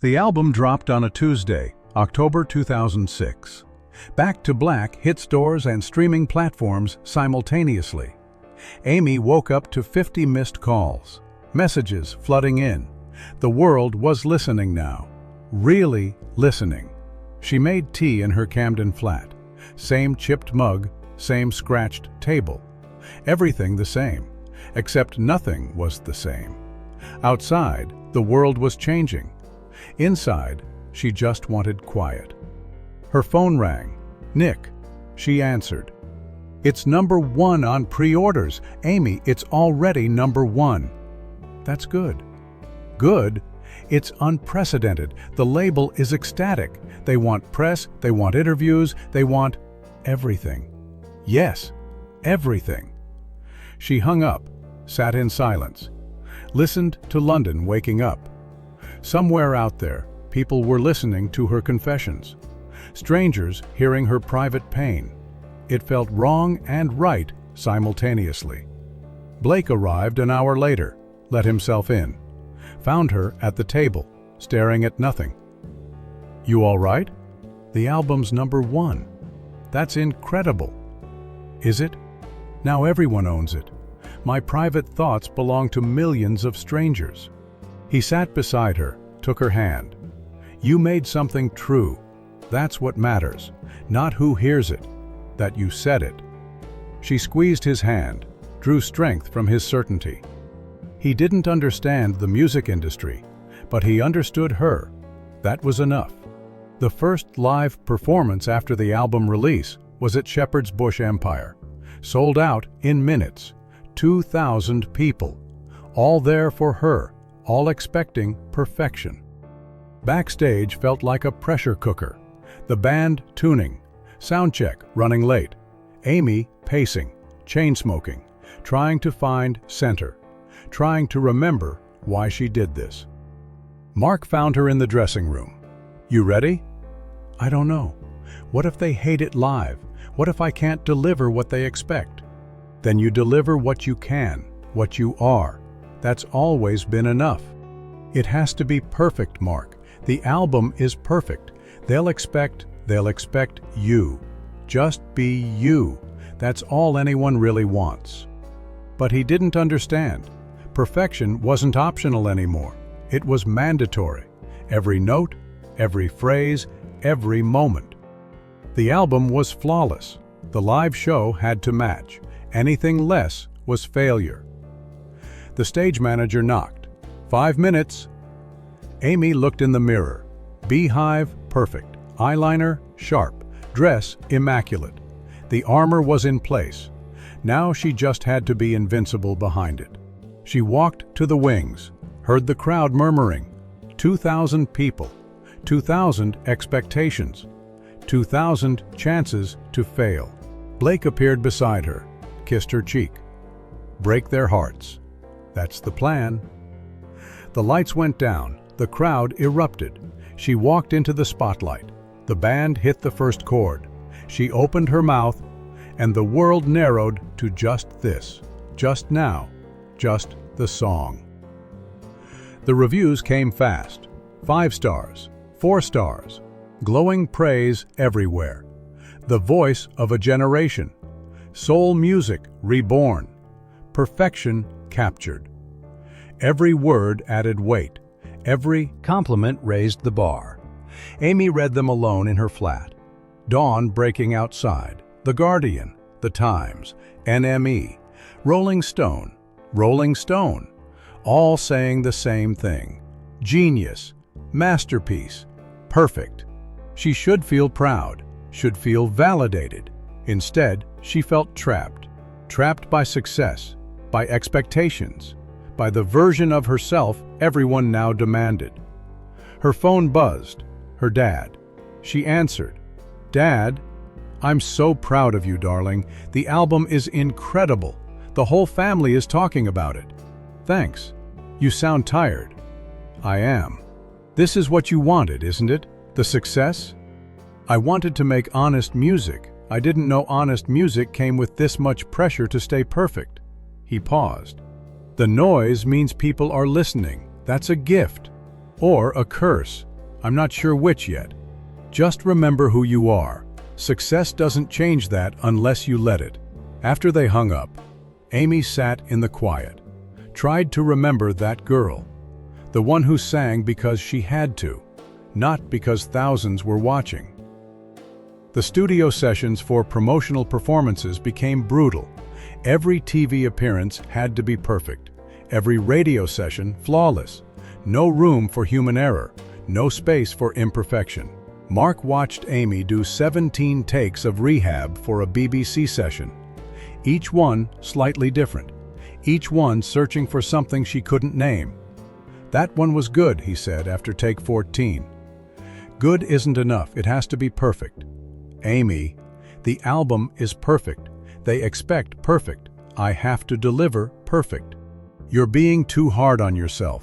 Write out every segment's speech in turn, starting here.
The album dropped on a Tuesday, October 2006. Back to Black hit stores and streaming platforms simultaneously. Amy woke up to 50 missed calls, messages flooding in. The world was listening now. Really listening. She made tea in her Camden flat. Same chipped mug, same scratched table. Everything the same, except nothing was the same. Outside, the world was changing. Inside, she just wanted quiet. Her phone rang. Nick. She answered. It's #1 on pre-orders. Amy, it's already #1. That's good. Good? It's unprecedented. The label is ecstatic. They want press, they want interviews, they want everything. Yes, everything. She hung up, sat in silence, listened to London waking up. Somewhere out there, people were listening to her confessions. Strangers hearing her private pain. It felt wrong and right simultaneously. Blake arrived an hour later, let himself in. Found her at the table, staring at nothing. You all right? The album's #1. That's incredible. Is it? Now everyone owns it. My private thoughts belong to millions of strangers. He sat beside her, took her hand. You made something true. That's what matters, not who hears it, that you said it. She squeezed his hand, drew strength from his certainty. He didn't understand the music industry, but he understood her. That was enough. The first live performance after the album release was at Shepherd's Bush Empire. Sold out in minutes. 2,000 people. All there for her, all expecting perfection. Backstage felt like a pressure cooker. The band tuning. Soundcheck running late. Amy pacing, chain-smoking, trying to find center. Trying to remember why she did this. Mark found her in the dressing room. You ready? I don't know. What if they hate it live? What if I can't deliver what they expect? Then you deliver what you can, what you are. That's always been enough. It has to be perfect, Mark. The album is perfect. They'll expect you. Just be you. That's all anyone really wants. But he didn't understand. Perfection wasn't optional anymore. It was mandatory. Every note, every phrase, every moment. The album was flawless. The live show had to match. Anything less was failure. The stage manager knocked. 5 minutes. Amy looked in the mirror. Beehive, perfect. Eyeliner, sharp. Dress, immaculate. The armor was in place. Now she just had to be invincible behind it. She walked to the wings, heard the crowd murmuring. 2,000 people, 2,000 expectations, 2,000 chances to fail. Blake appeared beside her, kissed her cheek. Break their hearts. That's the plan. The lights went down, the crowd erupted. She walked into the spotlight. The band hit the first chord. She opened her mouth, and the world narrowed to just this, just now. Just the song. The reviews came fast. 5 stars, 4 stars, glowing praise everywhere. The voice of a generation. Soul music reborn. Perfection captured. Every word added weight. Every compliment raised the bar. Amy read them alone in her flat. Dawn breaking outside. The Guardian, The Times, NME, Rolling Stone, all saying the same thing. Genius, masterpiece, perfect. She should feel proud, should feel validated. Instead, she felt trapped. Trapped by success, by expectations, by the version of herself everyone now demanded. Her phone buzzed. Her dad. She answered. Dad, I'm so proud of you, darling. The album is incredible. The whole family is talking about it. Thanks. You sound tired. I am. This is what you wanted, isn't it? The success? I wanted to make honest music. I didn't know honest music came with this much pressure to stay perfect. He paused. The noise means people are listening. That's a gift. Or a curse. I'm not sure which yet. Just remember who you are. Success doesn't change that unless you let it." After they hung up, Amy sat in the quiet, tried to remember that girl, the one who sang because she had to, not because thousands were watching. The studio sessions for promotional performances became brutal. Every TV appearance had to be perfect. Every radio session flawless. No room for human error. No space for imperfection. Mark watched Amy do 17 takes of Rehab for a BBC session. Each one slightly different. Each one searching for something she couldn't name. "That one was good," he said after take 14. "Good isn't enough, it has to be perfect." "Amy, the album is perfect. They expect perfect. I have to deliver perfect." "You're being too hard on yourself."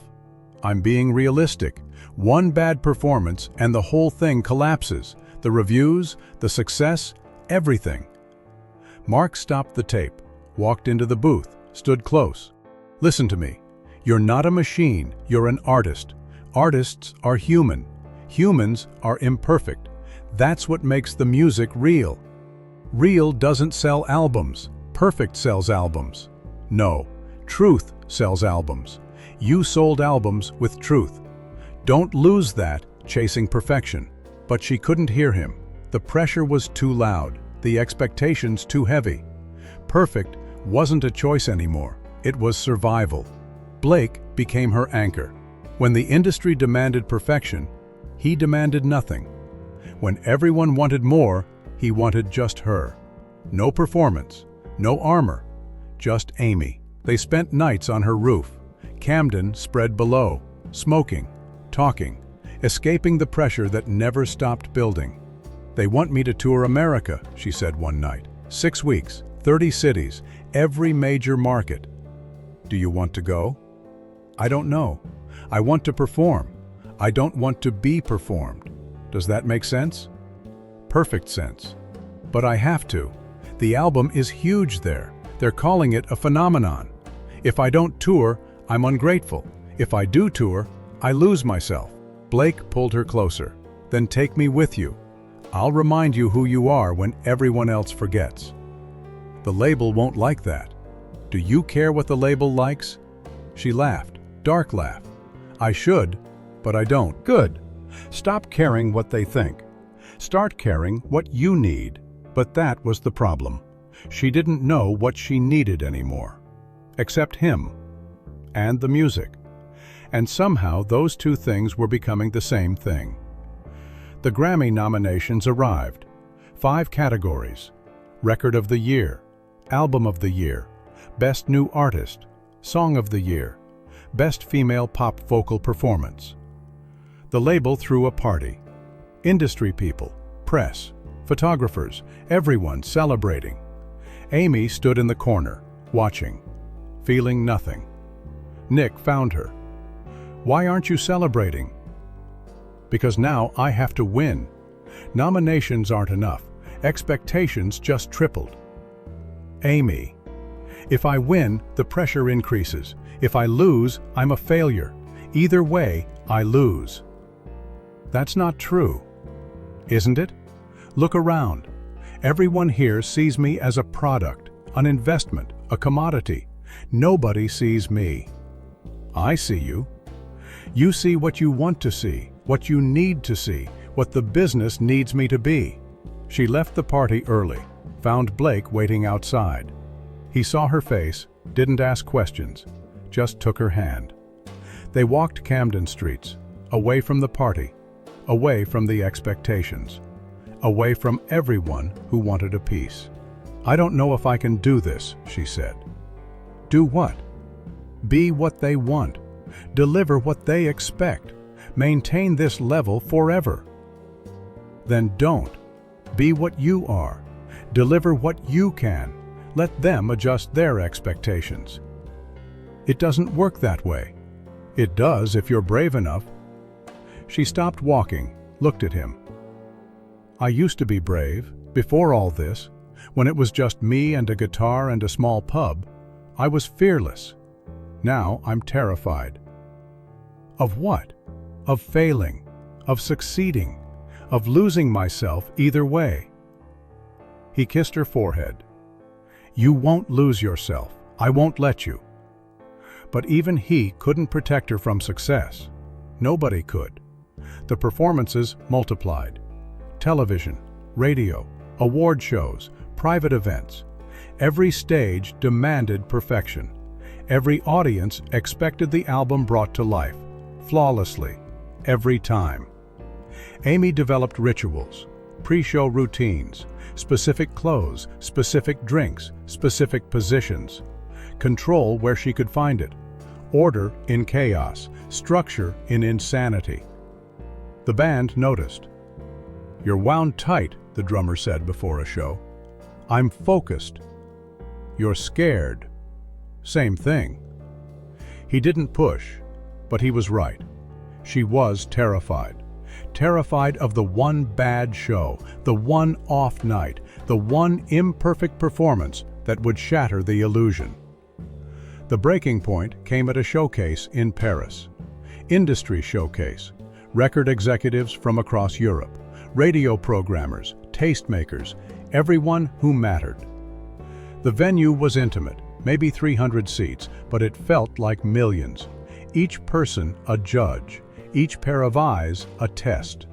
"I'm being realistic. One bad performance and the whole thing collapses. The reviews, the success, everything." Mark stopped the tape, walked into the booth, stood close. "Listen to me. You're not a machine, you're an artist. Artists are human. Humans are imperfect. That's what makes the music real. Real doesn't sell albums. Perfect sells albums. No, truth sells albums. You sold albums with truth. Don't lose that chasing perfection." But she couldn't hear him. The pressure was too loud, the expectations too heavy. Perfect wasn't a choice anymore. It was survival. Blake became her anchor. When the industry demanded perfection, he demanded nothing. When everyone wanted more, he wanted just her. No performance, no armor, just Amy. They spent nights on her roof. Camden spread below, smoking, talking, escaping the pressure that never stopped building. "They want me to tour America," she said one night. 6 weeks, 30 cities, every major market. "Do you want to go?" "I don't know. I want to perform. I don't want to be performed." Does that make sense? Perfect sense. "But I have to. The album is huge there. They're calling it a phenomenon. If I don't tour, I'm ungrateful. If I do tour, I lose myself." Blake pulled her closer. "Then take me with you. I'll remind you who you are when everyone else forgets." "The label won't like that." "Do you care what the label likes?" She laughed, dark laugh. "I should, but I don't." "Good. Stop caring what they think. Start caring what you need." But that was the problem. She didn't know what she needed anymore. Except him. And the music. And somehow those two things were becoming the same thing. The Grammy nominations arrived. 5 categories: Record of the Year, Album of the Year, Best New Artist, Song of the Year, Best Female Pop Vocal Performance. The label threw a party. Industry people, press, photographers, everyone celebrating. Amy stood in the corner, watching, feeling nothing. Nick found her. "Why aren't you celebrating?" "Because now I have to win. Nominations aren't enough. Expectations just tripled." "Amy, if I win, the pressure increases. If I lose, I'm a failure. Either way, I lose." "That's not true." "Isn't it? Look around. Everyone here sees me as a product, an investment, a commodity. Nobody sees me." "I see you. You see what you want to see, what you need to see, what the business needs me to be." She left the party early, found Blake waiting outside. He saw her face, didn't ask questions, just took her hand. They walked Camden streets, away from the party, away from the expectations, away from everyone who wanted a piece. "I don't know if I can do this," she said. "Do what?" "Be what they want. Deliver what they expect. Maintain this level forever." "Then don't. Be what you are. Deliver what you can. Let them adjust their expectations." "It doesn't work that way." "It does if you're brave enough." She stopped walking, looked at him. "I used to be brave, before all this, when it was just me and a guitar and a small pub. I was fearless. Now I'm terrified." "Of what?" "Of failing. of succeeding, of losing myself either way. He kissed her forehead. "You won't lose yourself. I won't let you." But even he couldn't protect her from success. Nobody could. The performances multiplied. Television, radio, award shows, private events. Every stage demanded perfection. Every audience expected the album brought to life, flawlessly, every time. Amy developed rituals, pre-show routines, specific clothes, specific drinks, specific positions. Control where she could find it. Order in chaos, structure in insanity. The band noticed. "You're wound tight," the drummer said before a show. "I'm focused." "You're scared." Same thing. He didn't push, but he was right. She was terrified. Terrified of the one bad show, the one off night, the one imperfect performance that would shatter the illusion. The breaking point came at a showcase in Paris. Industry showcase. Record executives from across Europe, radio programmers, tastemakers, everyone who mattered. The venue was intimate, maybe 300 seats, but it felt like millions. Each person a judge, each pair of eyes a test.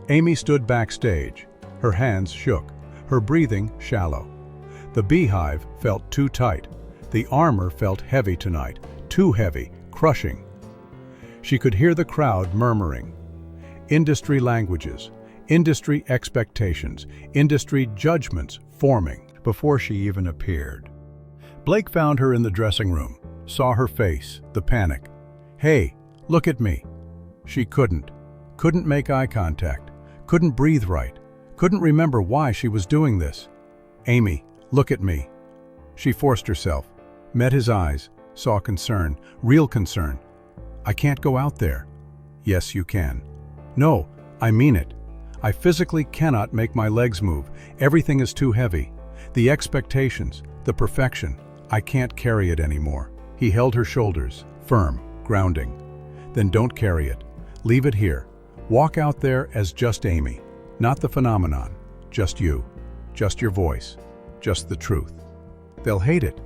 Amy stood backstage. Her hands shook, her breathing shallow. The beehive felt too tight. The armor felt heavy tonight, too heavy, crushing. She could hear the crowd murmuring. Industry languages, industry expectations, industry judgments forming before she even appeared. Blake found her in the dressing room, saw her face, the panic. "Hey, look at me." She couldn't make eye contact, couldn't breathe right, couldn't remember why she was doing this. "Amy, look at me." She forced herself, met his eyes, saw concern, real concern. "I can't go out there." "Yes, you can." "No, I mean it. I physically cannot make my legs move. Everything is too heavy. The expectations, the perfection, I can't carry it anymore." He held her shoulders, firm, grounding. "Then don't carry it. Leave it here. Walk out there as just Amy. Not the phenomenon, just you. Just your voice. Just the truth. They'll hate it.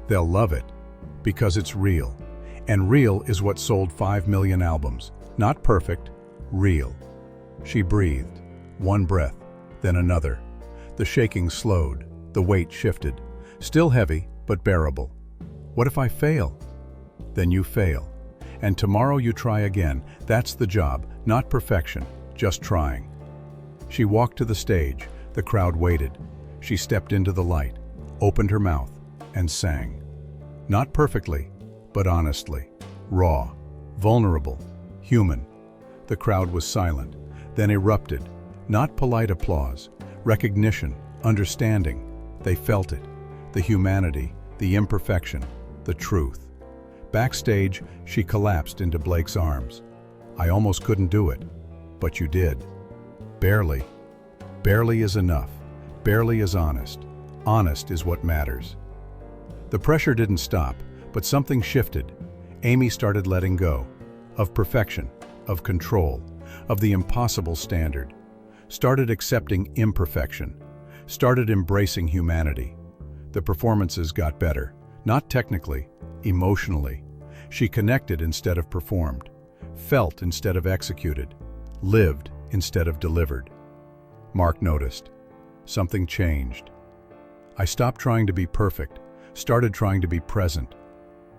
They'll love it. Because it's real. And real is what sold 5 million albums. Not perfect, real." She breathed. One breath, then another. The shaking slowed. The weight shifted. Still heavy, but bearable. "What if I fail?" "Then you fail. And tomorrow you try again. That's the job, not perfection, just trying." She walked to the stage. The crowd waited. She stepped into the light, opened her mouth, and sang. Not perfectly, but honestly. Raw, vulnerable, human. The crowd was silent, then erupted. Not polite applause, recognition, understanding. They felt it. The humanity, the imperfection, the truth. Backstage, she collapsed into Blake's arms. "I almost couldn't do it, but you did." Barely. Barely is enough. Barely is honest. Honest is what matters. The pressure didn't stop, but something shifted. Amy started letting go. Of perfection, of control, of the impossible standard. Started accepting imperfection. Started embracing humanity. The performances got better. Not technically, emotionally. She connected instead of performed. Felt instead of executed. Lived instead of delivered. Mark noticed. Something changed. "I stopped trying to be perfect, started trying to be present.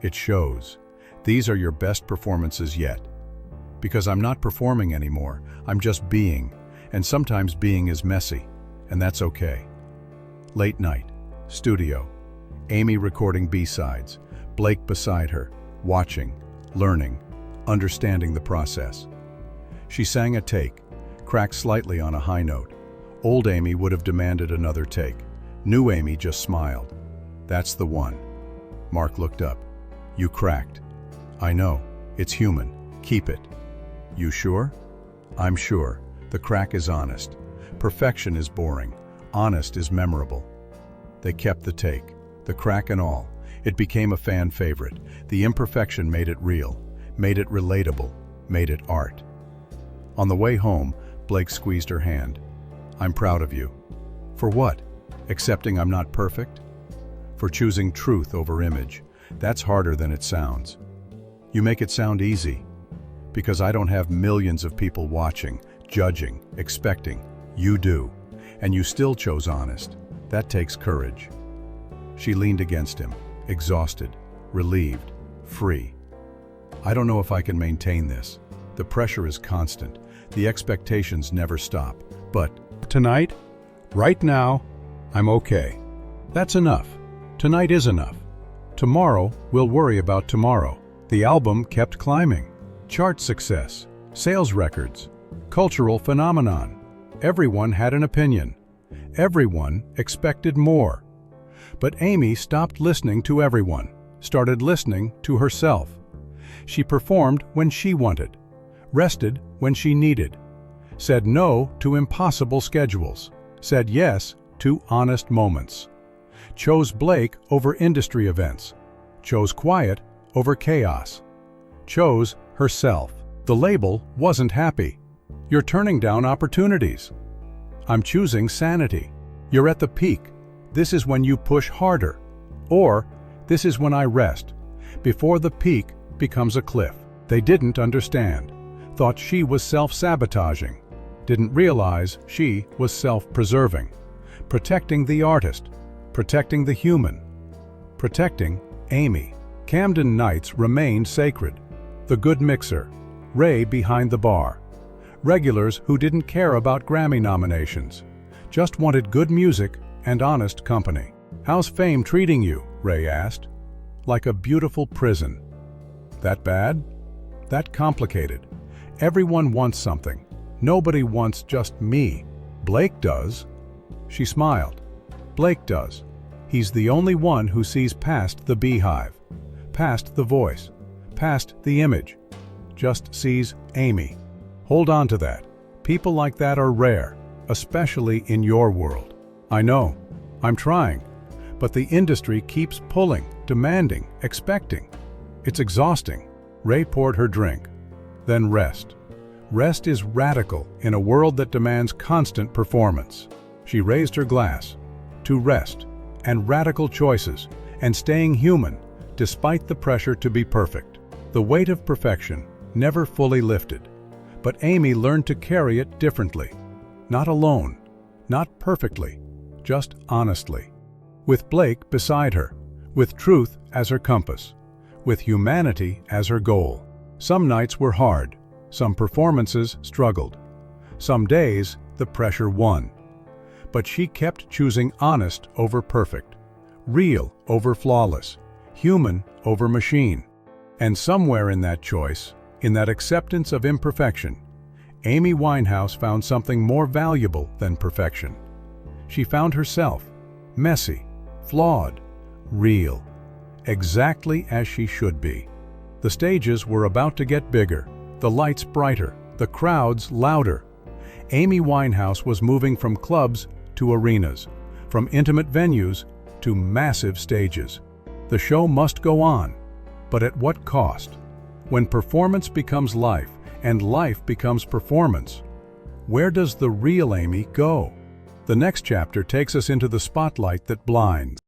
It shows. These are your best performances yet. Because I'm not performing anymore, I'm just being, and sometimes being is messy, and that's okay." Late night, studio. Amy recording B-sides, Blake beside her, watching, learning, understanding the process. She sang a take, cracked slightly on a high note. Old Amy would have demanded another take. New Amy just smiled. "That's the one." Mark looked up. "You cracked." "I know. It's human. Keep it." "You sure?" "I'm sure. The crack is honest. Perfection is boring. Honest is memorable." They kept the take, the crack and all. It became a fan favorite. The imperfection made it real, made it relatable, made it art. On the way home, Blake squeezed her hand. "I'm proud of you." "For what? Accepting I'm not perfect?" "For choosing truth over image. That's harder than it sounds." "You make it sound easy." "Because I don't have millions of people watching, judging, expecting. You do. And you still chose honest. That takes courage." She leaned against him, exhausted, relieved, free. "I don't know if I can maintain this. The pressure is constant. The expectations never stop. But tonight, right now, I'm okay. That's enough. Tonight is enough. Tomorrow, we'll worry about tomorrow." The album kept climbing. Chart success, sales records, cultural phenomenon. Everyone had an opinion. Everyone expected more. But Amy stopped listening to everyone, started listening to herself. She performed when she wanted, rested when she needed, said no to impossible schedules, said yes to honest moments, chose Blake over industry events, chose quiet over chaos, chose herself. The label wasn't happy. "You're turning down opportunities." "I'm choosing sanity." "You're at the peak. This is when you push harder." Or, "This is when I rest, before the peak becomes a cliff." They didn't understand, thought she was self-sabotaging, didn't realize she was self-preserving, protecting the artist, protecting the human, protecting Amy. Camden nights remained sacred. The good mixer, Ray behind the bar, regulars who didn't care about Grammy nominations, just wanted good music and honest company. "How's fame treating you?" Ray asked. "Like a beautiful prison." "That bad?" "That complicated. Everyone wants something. Nobody wants just me. Blake does." She smiled. "Blake does. He's the only one who sees past the beehive, past the voice, past the image. Just sees Amy." Hold on to that. People like that are rare, especially in your world. "I know. I'm trying. But the industry keeps pulling, demanding, expecting. It's exhausting." Ray poured her drink. "Then rest. Rest is radical in a world that demands constant performance." She raised her glass. To rest, and radical choices, and staying human, despite the pressure to be perfect. The weight of perfection never fully lifted. But Amy learned to carry it differently. Not alone, not perfectly, just honestly. With Blake beside her, with truth as her compass, with humanity as her goal. Some nights were hard, some performances struggled. Some days the pressure won. But she kept choosing honest over perfect, real over flawless, human over machine. And somewhere in that choice, in that acceptance of imperfection, Amy Winehouse found something more valuable than perfection. She found herself, messy, flawed, real, exactly as she should be. The stages were about to get bigger, the lights brighter, the crowds louder. Amy Winehouse was moving from clubs to arenas, from intimate venues to massive stages. The show must go on, but at what cost? When performance becomes life, and life becomes performance, where does the real Amy go? The next chapter takes us into the spotlight that blinds.